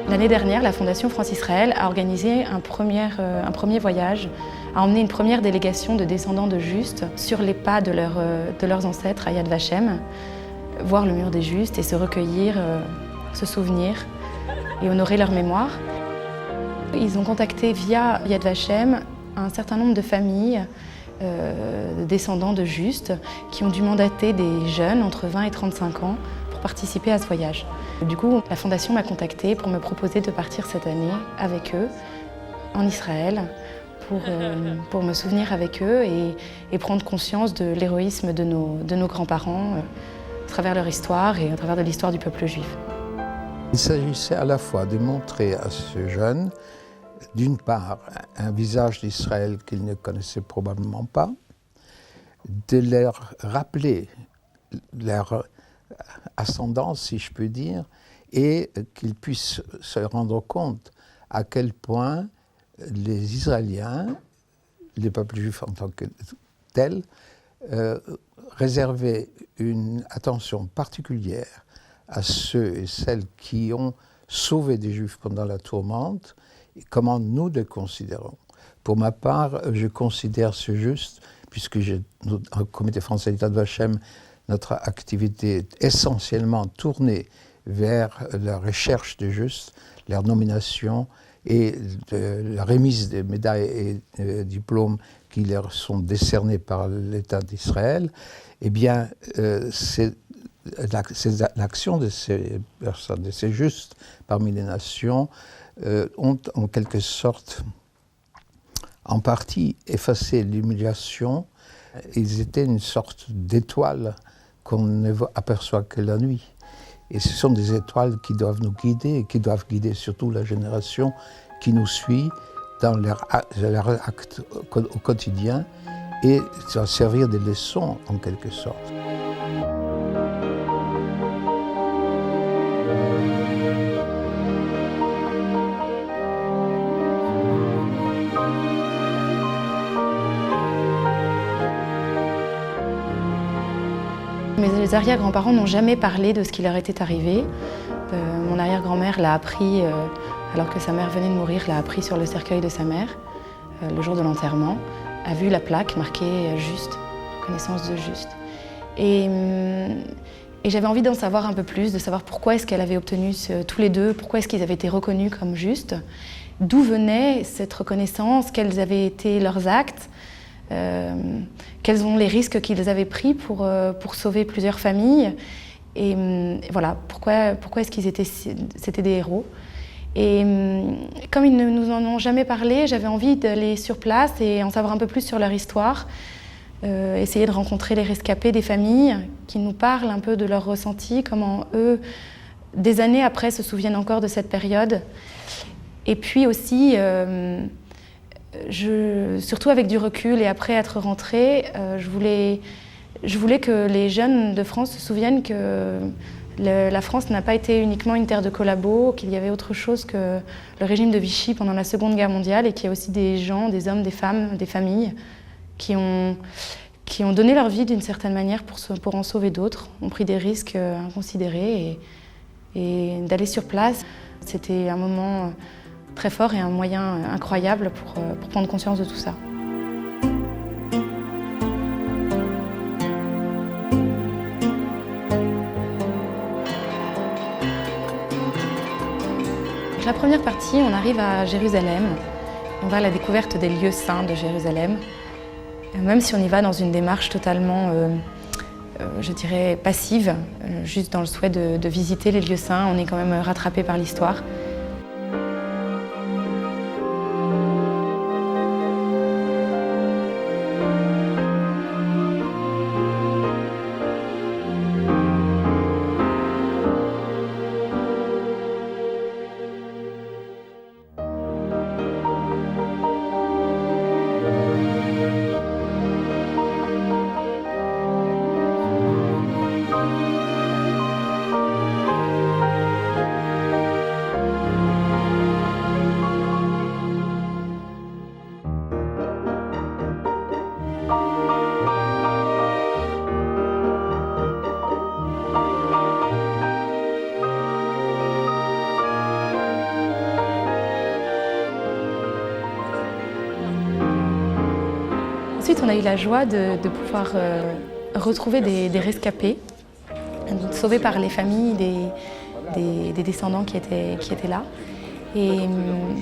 L'année dernière, la Fondation France-Israël a organisé un premier voyage, a emmené une première délégation de descendants de Justes sur les pas de leurs ancêtres à Yad Vashem, voir le mur des Justes et se recueillir, se souvenir et honorer leur mémoire. Ils ont contacté via Yad Vashem un certain nombre de familles descendants de Justes qui ont dû mandater des jeunes entre 20 et 35 ans pour participer à ce voyage. Du coup, la Fondation m'a contactée pour me proposer de partir cette année avec eux en Israël pour me souvenir avec eux et prendre conscience de l'héroïsme de nos grands-parents à travers leur histoire et à travers de l'histoire du peuple juif. Il s'agissait à la fois de montrer à ces jeunes, d'une part, un visage d'Israël qu'ils ne connaissaient probablement pas, de leur rappeler leur ascendance, si je peux dire, et qu'ils puissent se rendre compte à quel point les Israéliens, les peuples juifs en tant que tels, réservaient une attention particulière à ceux et celles qui ont sauvé des Juifs pendant la tourmente, et comment nous les considérons. Pour ma part, je considère ce juste, puisque au Comité français d'Yad Vashem, notre activité est essentiellement tournée vers la recherche des justes, leur nomination et la remise des médailles et diplômes qui leur sont décernés par l'État d'Israël. Eh bien, c'est l'action de ces personnes, de ces justes parmi les nations, ont en quelque sorte, en partie, effacé l'humiliation. Ils étaient une sorte d'étoile qu'on ne aperçoit que la nuit. Et ce sont des étoiles qui doivent nous guider et qui doivent guider surtout la génération qui nous suit dans leur acte au quotidien et ça va servir de leçon en quelque sorte. Mes arrière-grands-parents n'ont jamais parlé de ce qui leur était arrivé. Mon arrière-grand-mère l'a appris, alors que sa mère venait de mourir, l'a appris sur le cercueil de sa mère, le jour de l'enterrement, a vu la plaque marquée Juste, reconnaissance de Juste. Et j'avais envie d'en savoir un peu plus, de savoir pourquoi est-ce qu'elle avait obtenu tous les deux, pourquoi est-ce qu'ils avaient été reconnus comme justes, d'où venait cette reconnaissance, quels avaient été leurs actes, quels sont les risques qu'ils avaient pris pour sauver plusieurs familles. Et voilà, pourquoi est-ce qu'ils c'était des héros. Et comme ils ne nous en ont jamais parlé, j'avais envie d'aller sur place et en savoir un peu plus sur leur histoire, essayer de rencontrer les rescapés des familles qui nous parlent un peu de leur ressenti, comment eux, des années après, se souviennent encore de cette période. Et puis aussi, surtout avec du recul et après être rentrée, je voulais que les jeunes de France se souviennent que la France n'a pas été uniquement une terre de collabos, qu'il y avait autre chose que le régime de Vichy pendant la Seconde Guerre mondiale et qu'il y a aussi des gens, des hommes, des femmes, des familles qui ont donné leur vie d'une certaine manière pour en sauver d'autres, ont pris des risques inconsidérés et d'aller sur place, c'était un moment très fort et un moyen incroyable pour prendre conscience de tout ça. La première partie, on arrive à Jérusalem. On va à la découverte des lieux saints de Jérusalem. Même si on y va dans une démarche totalement, je dirais, passive, juste dans le souhait de visiter les lieux saints, on est quand même rattrapé par l'histoire. Ensuite, on a eu la joie de pouvoir retrouver des rescapés, sauvés par les familles des descendants qui étaient là. Et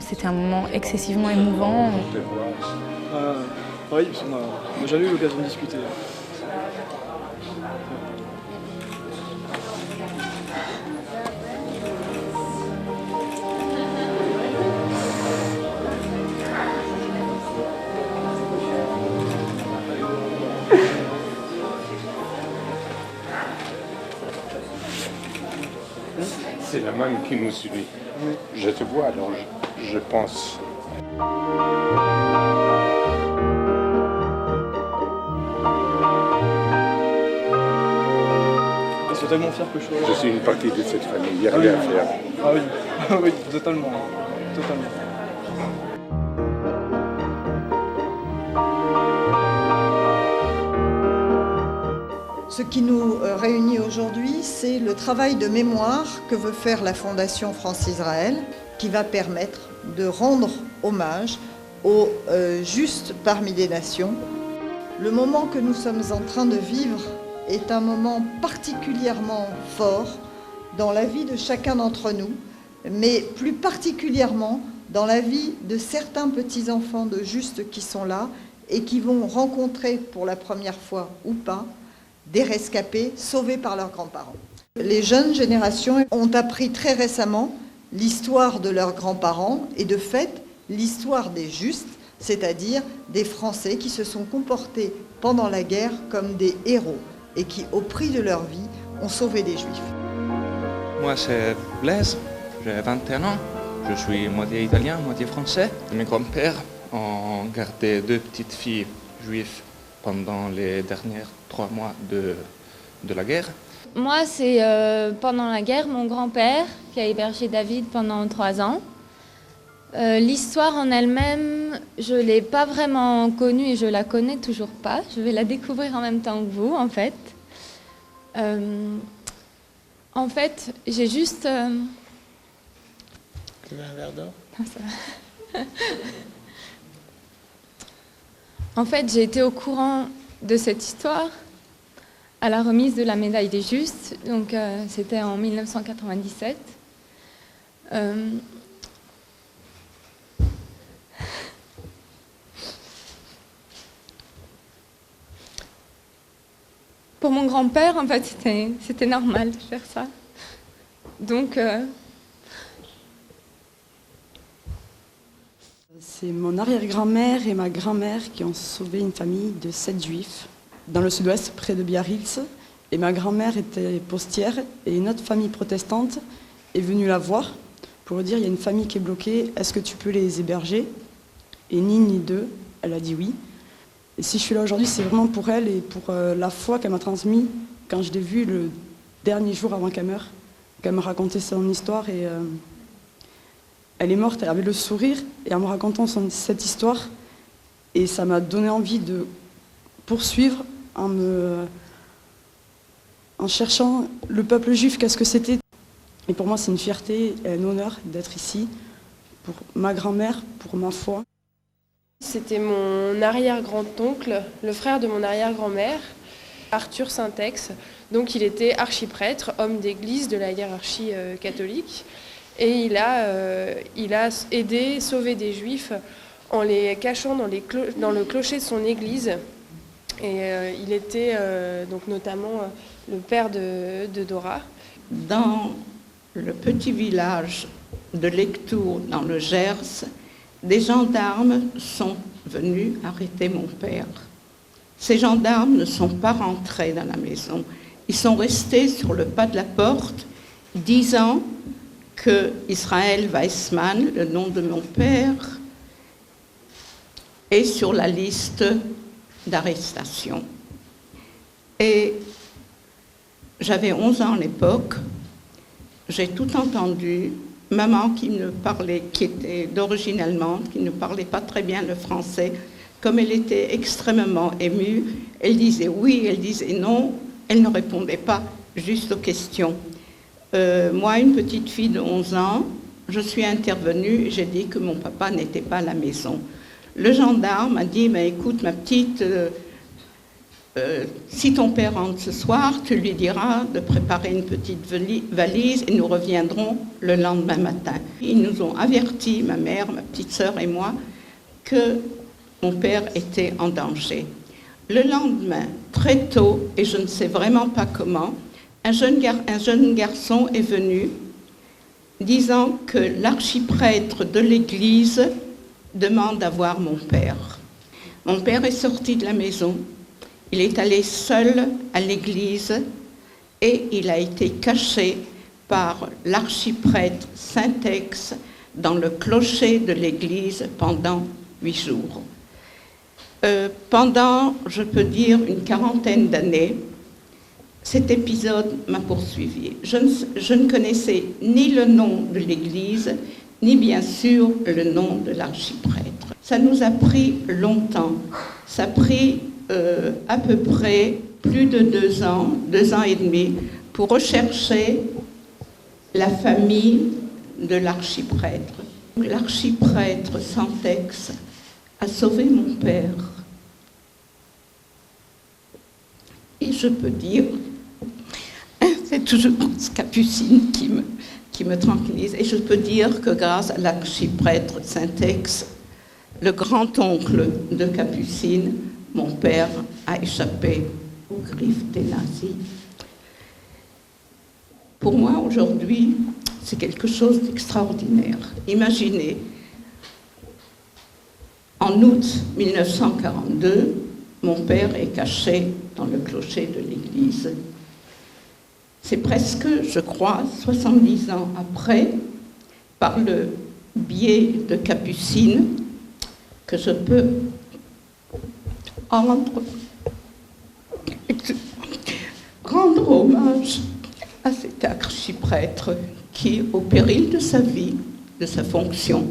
c'était un moment excessivement émouvant. Oui, parce qu'on n'a jamais eu l'occasion de discuter. C'est la manne qui nous suit. Je te vois, alors je pense. Ils sont tellement fiers que je sois là. Je suis une partie de cette famille, il n'y a rien à faire. Ah oui, oui, totalement. Totalement. Ce qui nous réunit aujourd'hui, c'est le travail de mémoire que veut faire la Fondation France-Israël, qui va permettre de rendre hommage aux justes parmi les nations. Le moment que nous sommes en train de vivre est un moment particulièrement fort dans la vie de chacun d'entre nous, mais plus particulièrement dans la vie de certains petits-enfants de justes qui sont là et qui vont rencontrer pour la première fois ou pas des rescapés sauvés par leurs grands-parents. Les jeunes générations ont appris très récemment l'histoire de leurs grands-parents et de fait l'histoire des justes, c'est-à-dire des Français qui se sont comportés pendant la guerre comme des héros et qui, au prix de leur vie, ont sauvé des Juifs. Moi, c'est Blaise, j'ai 21 ans, je suis moitié italien, moitié français. Mes grands-pères ont gardé 2 petites filles juives pendant les derniers 3 mois de la guerre. Moi, c'est pendant la guerre, mon grand-père qui a hébergé David pendant 3 ans. L'histoire en elle-même, je ne l'ai pas vraiment connue et je la connais toujours pas. Je vais la découvrir en même temps que vous, en fait. En fait, j'ai juste... Tu veux un verre d'or? Non, ça va. En fait, j'ai été au courant de cette histoire à la remise de la médaille des Justes, donc c'était en 1997. Pour mon grand-père, en fait, c'était normal de faire ça. Donc... C'est mon arrière-grand-mère et ma grand-mère qui ont sauvé une famille de 7 juifs dans le sud-ouest, près de Biarritz. Et ma grand-mère était postière et une autre famille protestante est venue la voir pour lui dire « il y a une famille qui est bloquée, est-ce que tu peux les héberger ?» Et ni une ni deux, elle a dit oui. Et si je suis là aujourd'hui, c'est vraiment pour elle et pour la foi qu'elle m'a transmise quand je l'ai vue le dernier jour avant qu'elle meure, qu'elle me racontait son histoire et... Elle est morte, elle avait le sourire, et en me racontant cette histoire, et ça m'a donné envie de poursuivre en cherchant le peuple juif, qu'est-ce que c'était. Et pour moi, c'est une fierté et un honneur d'être ici, pour ma grand-mère, pour ma foi. C'était mon arrière-grand-oncle, le frère de mon arrière-grand-mère, Arthur Saint-Ex. Donc il était archiprêtre, homme d'église de la hiérarchie catholique. Et il a aidé, sauvé des Juifs en les cachant dans le clocher de son église. Et il était donc notamment le père de Dora. Dans le petit village de Lectoure, dans le Gers, des gendarmes sont venus arrêter mon père. Ces gendarmes ne sont pas rentrés dans la maison. Ils sont restés sur le pas de la porte, disant que Israël Weissman, le nom de mon père, est sur la liste d'arrestation. Et j'avais 11 ans à l'époque, j'ai tout entendu. Maman qui était d'origine allemande, qui ne parlait pas très bien le français, comme elle était extrêmement émue, elle disait oui, elle disait non, elle ne répondait pas juste aux questions. Moi, une petite fille de 11 ans, je suis intervenue et j'ai dit que mon papa n'était pas à la maison. Le gendarme a dit, mais écoute ma petite, si ton père rentre ce soir, tu lui diras de préparer une petite valise et nous reviendrons le lendemain matin. Ils nous ont avertis, ma mère, ma petite sœur et moi, que mon père était en danger. Le lendemain, très tôt, et je ne sais vraiment pas comment, un jeune garçon est venu disant que l'archiprêtre de l'église demande à voir mon père. Mon père est sorti de la maison, il est allé seul à l'église et il a été caché par l'archiprêtre Saint-Ex dans le clocher de l'église pendant 8 jours. Pendant, je peux dire, une quarantaine d'années, cet épisode m'a poursuivi. Je ne connaissais ni le nom de l'église, ni bien sûr le nom de l'archiprêtre. Ça nous a pris longtemps. Ça a pris à peu près plus de 2 ans et demi, pour rechercher la famille de l'archiprêtre. L'archiprêtre Saint-Ex a sauvé mon père. Et je peux dire, c'est toujours Capucine qui me tranquillise, et je peux dire que grâce à l'archiprêtre Saint-Ex, le grand-oncle de Capucine, mon père a échappé aux griffes des nazis. Pour moi, aujourd'hui, c'est quelque chose d'extraordinaire. Imaginez, en août 1942, mon père est caché dans le clocher de l'église. C'est presque, je crois, 70 ans après, par le biais de Capucine, que je peux rendre hommage à cet archiprêtre qui, au péril de sa vie, de sa fonction,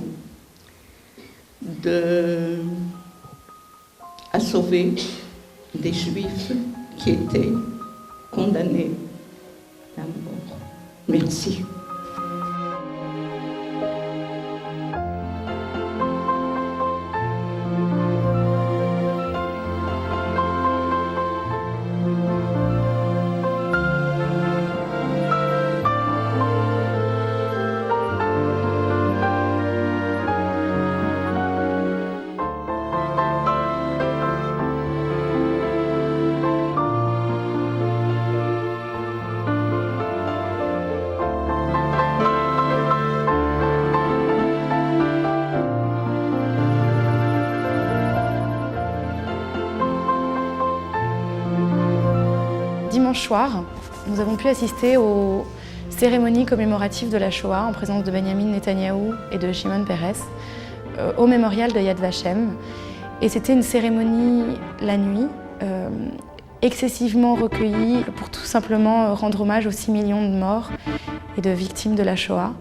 a sauvé des Juifs qui étaient condamnés à mort. Merci. Dimanche soir, nous avons pu assister aux cérémonies commémoratives de la Shoah en présence de Benjamin Netanyahou et de Shimon Peres au mémorial de Yad Vashem. Et c'était une cérémonie la nuit, excessivement recueillie pour tout simplement rendre hommage aux 6 millions de morts et de victimes de la Shoah.